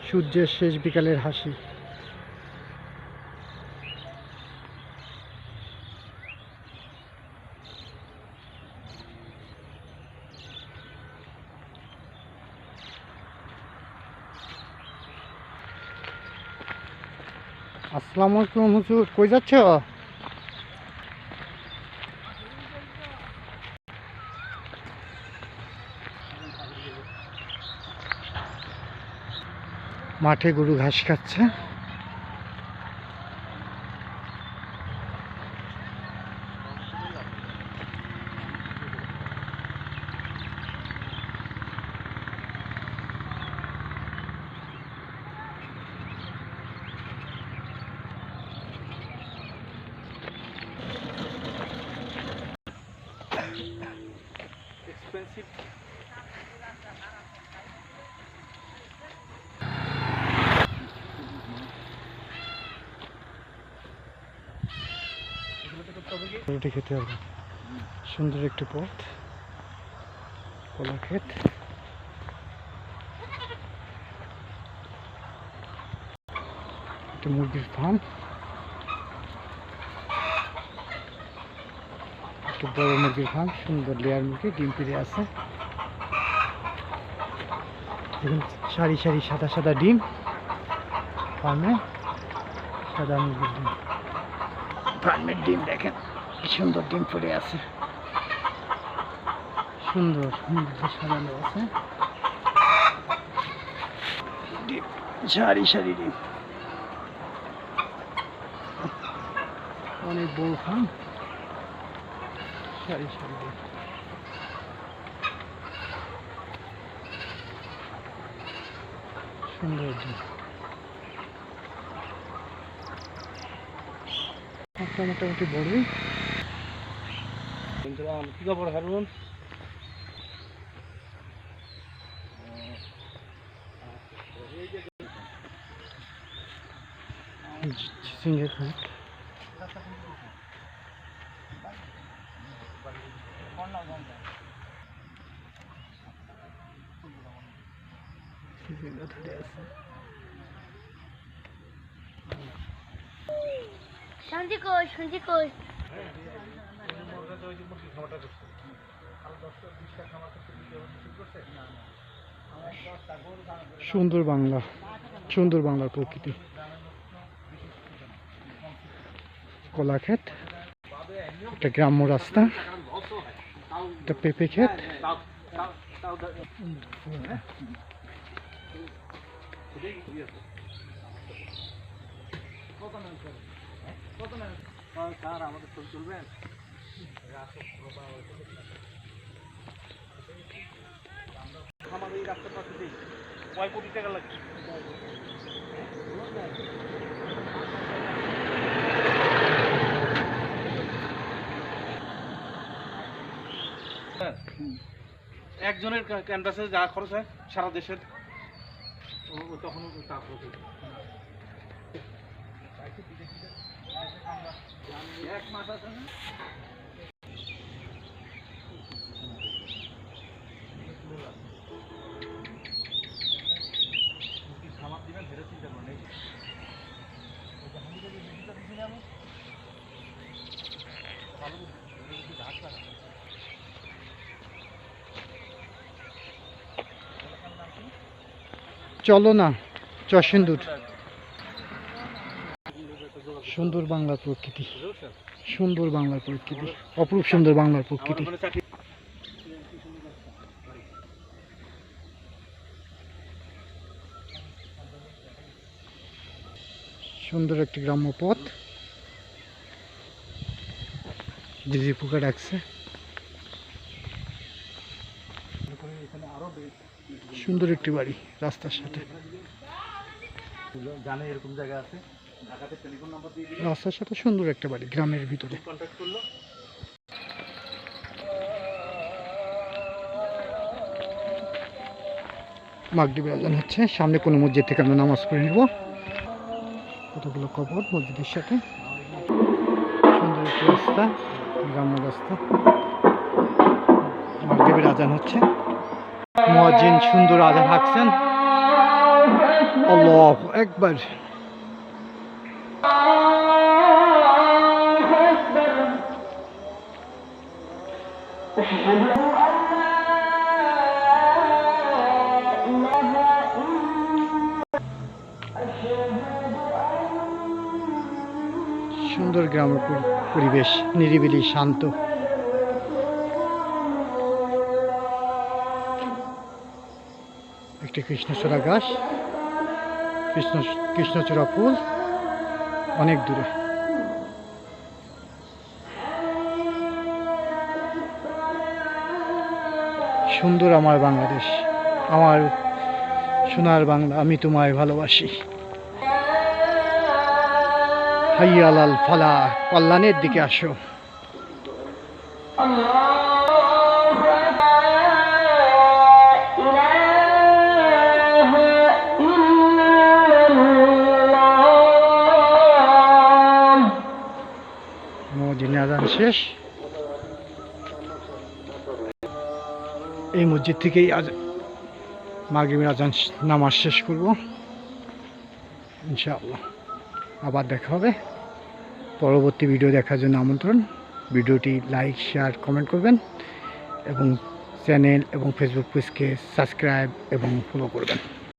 সূর্যের শেষ বিকালের হাসি। আসসালামু আলাইকুম হুজুর, কই যাচ্ছ? মাঠে গরু ঘাস খাচ্ছে। রুটি খেতে হবে। সুন্দর একটি পথ, কলা ক্ষেত, একটি মুরগির ফার্ম, একটু বড় মুরগির ফার্ম, সুন্দর লেয়ার মুরগি, ডিম পেড়ে আছে। দেখুন সারি সারি সাদা সাদা ডিম, ফার্মে সাদা মুরগির ডিম, ফার্মের ডিম দেখেন কি সুন্দর ডিম পড়ে আছে, সুন্দর সাজানো আছে ডিম, সারি সারি ডিম, অনেক বড় ফার্ম, সারি সারি ডিম। সুন্দর ডিম, মোটামুটি বড়ই। কি খবর হারুন? সিঙ্গের ফুট, সুন্দর বাংলা, সুন্দর বাংলার প্রকৃতি, কলা ক্ষেত, একটা গ্রাম্য রাস্তা, একটা পেঁপে ক্ষেত, আমাদের ছবি তুলবেন? আমাদের এই রাস্তার পাশে দিই কয় কোটি টাকা লাগছে? একজনের ক্যানভাসে যা খরচ হয় সারা দেশের তখন এক মাস আছে না? খামার দিবেন ধরে চিন্তা করেন এই চলো না চরসিন্দুর। সুন্দর বাংলার প্রকৃতি, সুন্দর বাংলার প্রকৃতি, অপরূপ সুন্দর বাংলার প্রকৃতি। সুন্দর একটি গ্রাম্য পথ, ঝিঝি পোকা ডাকছে। সুন্দর একটি বাড়ি রাস্তার সাথে, জানে এরকম জায়গা আছে ঢাকাতে, টেলিফোন নাম্বার দিয়ে দিই, রাস্তার সাথে সুন্দর একটা বাড়ি গ্রামের ভিতরে। কন্ট্যাক্ট করলো। মাগরিবের আজান হচ্ছে, সামনে কোনো মসজিদ থেকে আমরা নামাজ পড়ে নেব। কতগুলো কবর মসজিদের সাথে, সুন্দর একটি রাস্তা, গ্রাম্য রাস্তা। মাগরিবের আজান হচ্ছে, মুয়াজ্জিন সুন্দর আজান হাঁকছেন। আল্লাহু আকবার। সুন্দর গ্রামের পরিবেশ, নিরিবিলি শান্ত। একটি কৃষ্ণচূড়া গাছ, কৃষ্ণচূড়া ফুল অনেক দূরে। সুন্দর আমার বাংলাদেশ, আমার সোনার বাংলা, আমি তোমায় ভালোবাসি। হাইয়া আলাল ফালাহ, কল্যাণের দিকে আসো। মসজিদে আজান শেষ। এই মসজিদ থেকেই আজ মাগরিবের আজান নামাজ শেষ করব ইনশাআল্লাহ। আবার দেখা হবে। পরবর্তী ভিডিও দেখার জন্য আমন্ত্রণ। ভিডিওটি লাইক, শেয়ার, কমেন্ট করবেন এবং চ্যানেল এবং ফেসবুক পেজকে সাবস্ক্রাইব এবং ফলো করবেন।